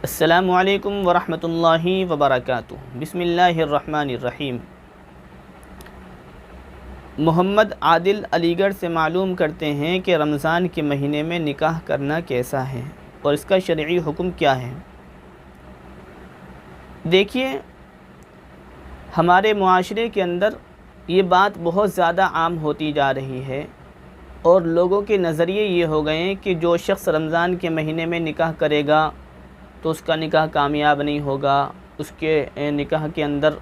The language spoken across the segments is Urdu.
السلام علیکم ورحمۃ اللہ وبرکاتہ۔ بسم اللہ الرحمن الرحیم۔ محمد عادل علی گڑھ سے معلوم کرتے ہیں کہ رمضان کے مہینے میں نکاح کرنا کیسا ہے اور اس کا شرعی حکم کیا ہے۔ دیکھیے، ہمارے معاشرے کے اندر یہ بات بہت زیادہ عام ہوتی جا رہی ہے اور لوگوں کے نظریے یہ ہو گئے ہیں کہ جو شخص رمضان کے مہینے میں نکاح کرے گا تو اس کا نکاح کامیاب نہیں ہوگا، اس کے نکاح کے اندر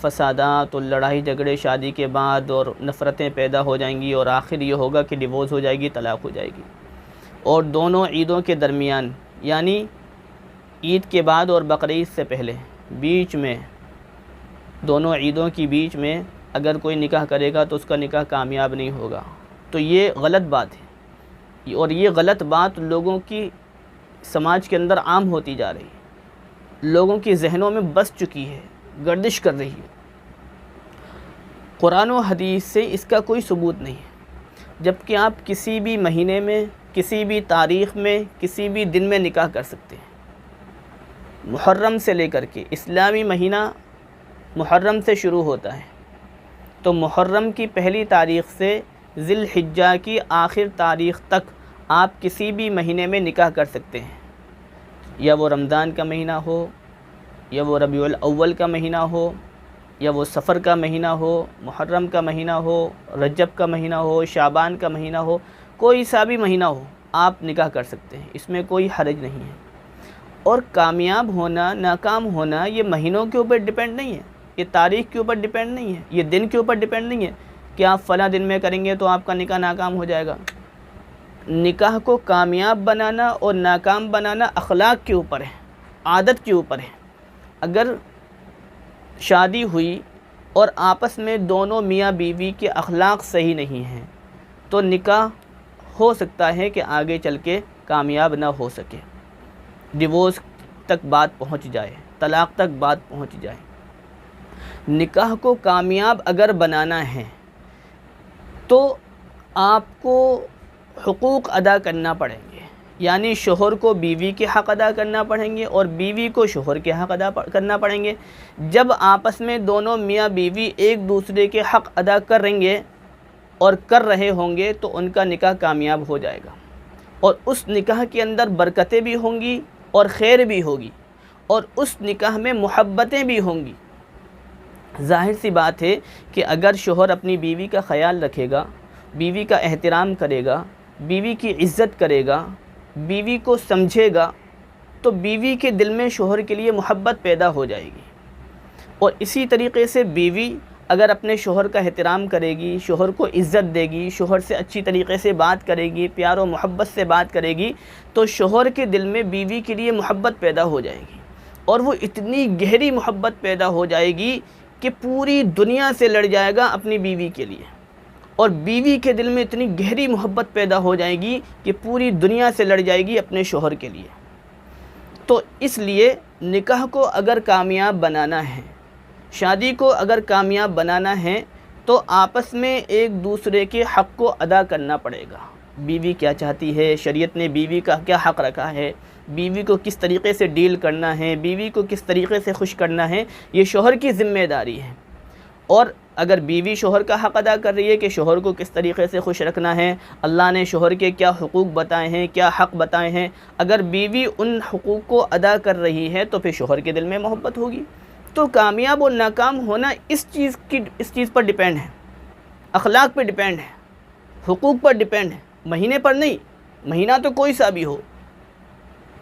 فسادات اور لڑائی جھگڑے شادی کے بعد اور نفرتیں پیدا ہو جائیں گی اور آخر یہ ہوگا کہ ڈیورس ہو جائے گی، طلاق ہو جائے گی۔ اور دونوں عیدوں کے درمیان، یعنی عید کے بعد اور بقرعید سے پہلے، بیچ میں، دونوں عیدوں کی بیچ میں اگر کوئی نکاح کرے گا تو اس کا نکاح کامیاب نہیں ہوگا۔ تو یہ غلط بات ہے اور یہ غلط بات لوگوں کی سماج کے اندر عام ہوتی جا رہی ہے، لوگوں کی ذہنوں میں بس چکی ہے، گردش کر رہی ہے۔ قرآن و حدیث سے اس کا کوئی ثبوت نہیں ہے، جبکہ آپ کسی بھی مہینے میں، کسی بھی تاریخ میں، کسی بھی دن میں نکاح کر سکتے ہیں۔ محرم سے لے کر کے، اسلامی مہینہ محرم سے شروع ہوتا ہے، تو محرم کی پہلی تاریخ سے ذی الحجہ کی آخر تاریخ تک آپ کسی بھی مہینے میں نکاح کر سکتے ہیں، یا وہ رمضان کا مہینہ ہو، یا وہ ربیع الاول کا مہینہ ہو، یا وہ صفر کا مہینہ ہو، محرم کا مہینہ ہو، رجب کا مہینہ ہو، شعبان کا مہینہ ہو، کوئی سا بھی مہینہ ہو آپ نکاح کر سکتے ہیں، اس میں کوئی حرج نہیں ہے۔ اور کامیاب ہونا، ناکام ہونا یہ مہینوں کے اوپر ڈیپینڈ نہیں ہے، یہ تاریخ کے اوپر ڈیپینڈ نہیں ہے، یہ دن کے اوپر ڈیپینڈ نہیں ہے کہ آپ فلاں دن میں کریں گے تو آپ کا نکاح ناکام ہو جائے گا۔ نکاح کو کامیاب بنانا اور ناکام بنانا اخلاق کے اوپر ہے، عادت کے اوپر ہے۔ اگر شادی ہوئی اور آپس میں دونوں میاں بیوی کے اخلاق صحیح نہیں ہیں تو نکاح ہو سکتا ہے کہ آگے چل کے کامیاب نہ ہو سکے، ڈیورس تک بات پہنچ جائے، طلاق تک بات پہنچ جائے۔ نکاح کو کامیاب اگر بنانا ہے تو آپ کو حقوق ادا کرنا پڑیں گے، یعنی شوہر کو بیوی کے حق ادا کرنا پڑیں گے اور بیوی کو شوہر کے حق ادا کرنا پڑیں گے۔ جب آپس میں دونوں میاں بیوی ایک دوسرے کے حق ادا کریں گے اور کر رہے ہوں گے تو ان کا نکاح کامیاب ہو جائے گا، اور اس نکاح کے اندر برکتیں بھی ہوں گی اور خیر بھی ہوگی، اور اس نکاح میں محبتیں بھی ہوں گی۔ ظاہر سی بات ہے کہ اگر شوہر اپنی بیوی کا خیال رکھے گا، بیوی کا احترام کرے گا، بیوی کی عزت کرے گا، بیوی کو سمجھے گا، تو بیوی کے دل میں شوہر کے لیے محبت پیدا ہو جائے گی۔ اور اسی طریقے سے بیوی اگر اپنے شوہر کا احترام کرے گی، شوہر کو عزت دے گی، شوہر سے اچھی طریقے سے بات کرے گی، پیار و محبت سے بات کرے گی، تو شوہر کے دل میں بیوی کے لیے محبت پیدا ہو جائے گی، اور وہ اتنی گہری محبت پیدا ہو جائے گی کہ پوری دنیا سے لڑ جائے گا اپنی بیوی کے لیے، اور بیوی کے دل میں اتنی گہری محبت پیدا ہو جائے گی کہ پوری دنیا سے لڑ جائے گی اپنے شوہر کے لیے۔ تو اس لیے نکاح کو اگر کامیاب بنانا ہے، شادی کو اگر کامیاب بنانا ہے تو آپس میں ایک دوسرے کے حق کو ادا کرنا پڑے گا۔ بیوی کیا چاہتی ہے، شریعت نے بیوی کا کیا حق رکھا ہے، بیوی کو کس طریقے سے ڈیل کرنا ہے، بیوی کو کس طریقے سے خوش کرنا ہے، یہ شوہر کی ذمہ داری ہے۔ اور اگر بیوی شوہر کا حق ادا کر رہی ہے کہ شوہر کو کس طریقے سے خوش رکھنا ہے، اللہ نے شوہر کے کیا حقوق بتائے ہیں، کیا حق بتائے ہیں، اگر بیوی ان حقوق کو ادا کر رہی ہے تو پھر شوہر کے دل میں محبت ہوگی۔ تو کامیاب اور ناکام ہونا اس چیز پر ڈیپینڈ ہے، اخلاق پر ڈیپینڈ ہے، حقوق پر ڈیپینڈ ہے، مہینے پر نہیں۔ مہینہ تو کوئی سا بھی ہو،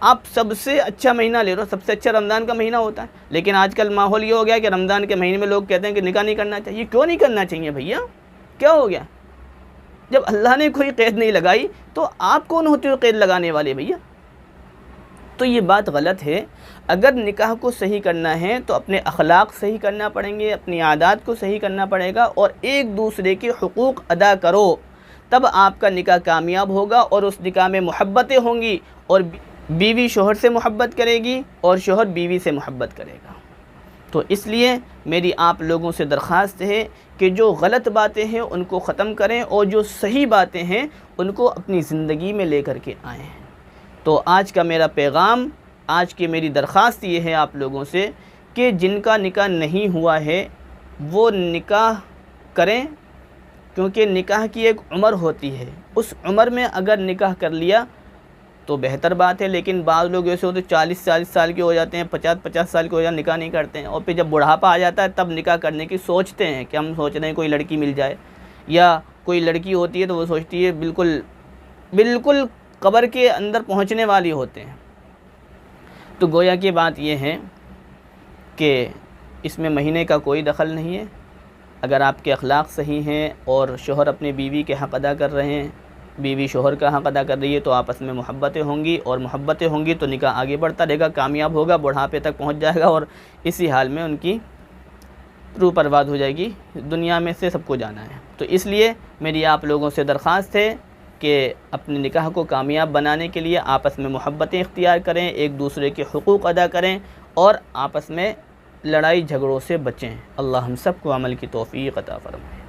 آپ سب سے اچھا مہینہ لے لو، سب سے اچھا رمضان کا مہینہ ہوتا ہے، لیکن آج کل ماحول یہ ہو گیا کہ رمضان کے مہینے میں لوگ کہتے ہیں کہ نکاح نہیں کرنا چاہیے۔ کیوں نہیں کرنا چاہیے بھیا؟ کیا ہو گیا؟ جب اللہ نے کوئی قید نہیں لگائی تو آپ کون ہوتے ہو قید لگانے والے بھیا؟ تو یہ بات غلط ہے۔ اگر نکاح کو صحیح کرنا ہے تو اپنے اخلاق صحیح کرنا پڑیں گے، اپنی عادات کو صحیح کرنا پڑے گا، اور ایک دوسرے کے حقوق ادا کرو، تب آپ کا نکاح کامیاب ہوگا، اور اس نکاح میں محبتیں ہوں گی، اور بیوی شوہر سے محبت کرے گی اور شوہر بیوی سے محبت کرے گا۔ تو اس لیے میری آپ لوگوں سے درخواست ہے کہ جو غلط باتیں ہیں ان کو ختم کریں اور جو صحیح باتیں ہیں ان کو اپنی زندگی میں لے کر کے آئیں۔ تو آج کا میرا پیغام آج کی میری درخواست یہ ہے آپ لوگوں سے کہ جن کا نکاح نہیں ہوا ہے وہ نکاح کریں، کیونکہ نکاح کی ایک عمر ہوتی ہے، اس عمر میں اگر نکاح کر لیا تو بہتر بات ہے، لیکن بعض لوگ ایسے ہوتے 40 سال کے ہو جاتے ہیں، 50 سال کے ہو جاتے ہیں، نکاح نہیں کرتے ہیں، اور پھر جب بڑھاپا آ جاتا ہے تب نکاح کرنے کی سوچتے ہیں کہ ہم سوچ رہے ہیں کوئی لڑکی مل جائے، یا کوئی لڑکی ہوتی ہے تو وہ سوچتی ہے بالکل قبر کے اندر پہنچنے والی ہوتے ہیں۔ تو گویا کہ بات یہ ہے کہ اس میں مہینے کا کوئی دخل نہیں ہے۔ اگر آپ کے اخلاق صحیح ہیں اور شوہر اپنی بیوی کے حق ادا کر رہے ہیں، بیوی شوہر کا حق ادا کر رہی ہے، تو آپس میں محبتیں ہوں گی، اور محبتیں ہوں گی تو نکاح آگے بڑھتا رہے گا، کامیاب ہوگا، بڑھاپے تک پہنچ جائے گا، اور اسی حال میں ان کی روح پرواز ہو جائے گی، دنیا میں سے سب کو جانا ہے۔ تو اس لیے میری آپ لوگوں سے درخواست ہے کہ اپنے نکاح کو کامیاب بنانے کے لیے آپس میں محبتیں اختیار کریں، ایک دوسرے کے حقوق ادا کریں، اور آپس میں لڑائی جھگڑوں سے بچیں۔ اللہ ہم سب کو عمل کی توفیق عطا فرمائے۔